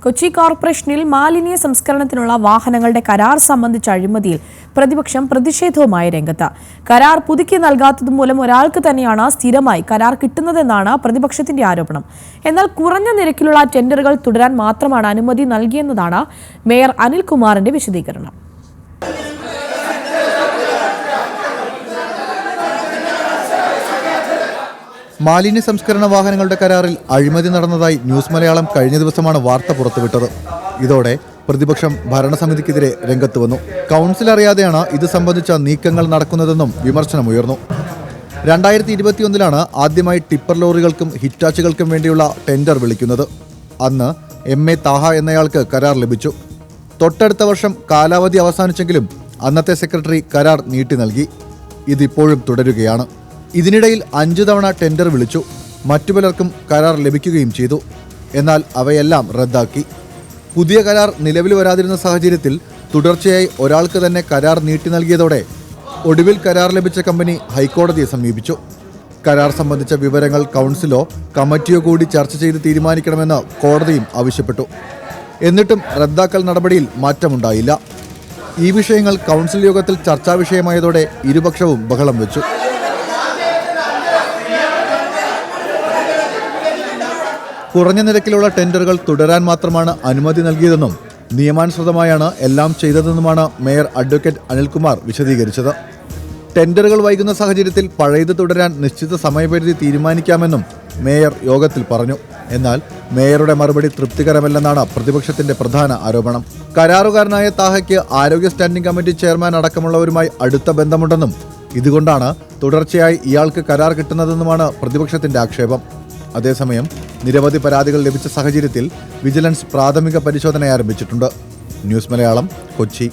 കൊച്ചി കോർപ്പറേഷനിൽ മാലിന്യ സംസ്കരണത്തിനുള്ള വാഹനങ്ങളുടെ കരാർ സംബന്ധിച്ച അഴിമതിയിൽ പ്രതിപക്ഷം പ്രതിഷേധവുമായി രംഗത്ത്. കരാർ പുതുക്കി നൽകാത്തതുമൂലം ഒരാൾക്ക് തന്നെയാണ് സ്ഥിരമായി കരാർ കിട്ടുന്നതെന്നാണ് പ്രതിപക്ഷത്തിന്റെ ആരോപണം. എന്നാൽ കുറഞ്ഞ നിരക്കിലുള്ള ടെൻഡറുകൾ തുടരാൻ മാത്രമാണ് അനുമതി നൽകിയെന്നതാണ് മേയർ അനിൽകുമാറിന്റെ വിശദീകരണം. മാലിന്യ സംസ്കരണ വാഹനങ്ങളുടെ കരാറിൽ അഴിമതി നടന്നതായി ന്യൂസ് മലയാളം കഴിഞ്ഞ ദിവസമാണ് വാർത്ത പുറത്തുവിട്ടത്. ഇതോടെ പ്രതിപക്ഷം ഭരണസമിതിക്കെതിരെ രംഗത്ത് വന്നു. കൗൺസിൽ അറിയാതെയാണ് ഇത് സംബന്ധിച്ച നീക്കങ്ങൾ നടക്കുന്നതെന്നും വിമർശനമുയർന്നു. 2021 ആദ്യമായി ടിപ്പർ ലോറികൾക്കും ഹിറ്റാച്ചുകൾക്കും വേണ്ടിയുള്ള ടെൻഡർ വിളിക്കുന്നത്. അന്ന് MA താഹ എന്നയാൾക്ക് കരാർ ലഭിച്ചു. തൊട്ടടുത്ത വർഷം കാലാവധി അവസാനിച്ചെങ്കിലും അന്നത്തെ സെക്രട്ടറി കരാർ നീട്ടി നൽകി. ഇതിപ്പോഴും തുടരുകയാണ്. ഇതിനിടയിൽ 5 തവണ ടെൻഡർ വിളിച്ചു. മറ്റു പലർക്കും കരാർ ലഭിക്കുകയും ചെയ്തു. എന്നാൽ അവയെല്ലാം റദ്ദാക്കി. പുതിയ കരാർ നിലവിൽ വരാതിരുന്ന സാഹചര്യത്തിൽ തുടർച്ചയായി ഒരാൾക്ക് തന്നെ കരാർ നീട്ടി നൽകിയതോടെ ഒടുവിൽ കരാർ ലഭിച്ച കമ്പനി ഹൈക്കോടതിയെ സമീപിച്ചു. കരാർ സംബന്ധിച്ച വിവരങ്ങൾ കൗൺസിലോ കമ്മിറ്റിയോ കൂടി ചർച്ച ചെയ്ത് തീരുമാനിക്കണമെന്ന് കോടതിയും ആവശ്യപ്പെട്ടു. എന്നിട്ടും റദ്ദാക്കൽ നടപടിയിൽ മാറ്റമുണ്ടായില്ല. ഈ വിഷയങ്ങൾ കൗൺസിൽ യോഗത്തിൽ ചർച്ചാ വിഷയമായതോടെ ഇരുപക്ഷവും ബഹളം വെച്ചു. കുറഞ്ഞ നിരക്കിലുള്ള ടെൻഡറുകൾ തുടരാൻ മാത്രമാണ് അനുമതി നൽകിയതെന്നും നിയമാനുസൃതമായാണ് എല്ലാം ചെയ്തതെന്നുമാണ് മേയർ അഡ്വക്കേറ്റ് അനിൽകുമാർ വിശദീകരിച്ചത്. ടെൻഡറുകൾ വൈകുന്ന സാഹചര്യത്തിൽ പഴയത് തുടരാൻ നിശ്ചിത സമയപരിധി തീരുമാനിക്കാമെന്നും മേയർ യോഗത്തിൽ പറഞ്ഞു. എന്നാൽ മേയറുടെ മറുപടി തൃപ്തികരമല്ലെന്നാണ് പ്രതിപക്ഷത്തിന്റെ പ്രധാന ആരോപണം. കരാറുകാരനായ താഹയ്ക്ക് ആരോഗ്യ സ്റ്റാൻഡിംഗ് കമ്മിറ്റി ചെയർമാൻ അടക്കമുള്ളവരുമായി അടുത്ത ബന്ധമുണ്ടെന്നും ഇതുകൊണ്ടാണ് തുടർച്ചയായി ഇയാൾക്ക് കരാർ കിട്ടുന്നതെന്നുമാണ് പ്രതിപക്ഷത്തിന്റെ ആക്ഷേപം. അതേസമയം നിരവധി പരാതികൾ ലഭിച്ച സാഹചര്യത്തിൽ വിജിലൻസ് പ്രാഥമിക പരിശോധന ആരംഭിച്ചിട്ടുണ്ട്. ന്യൂസ് മലയാളം, കൊച്ചി.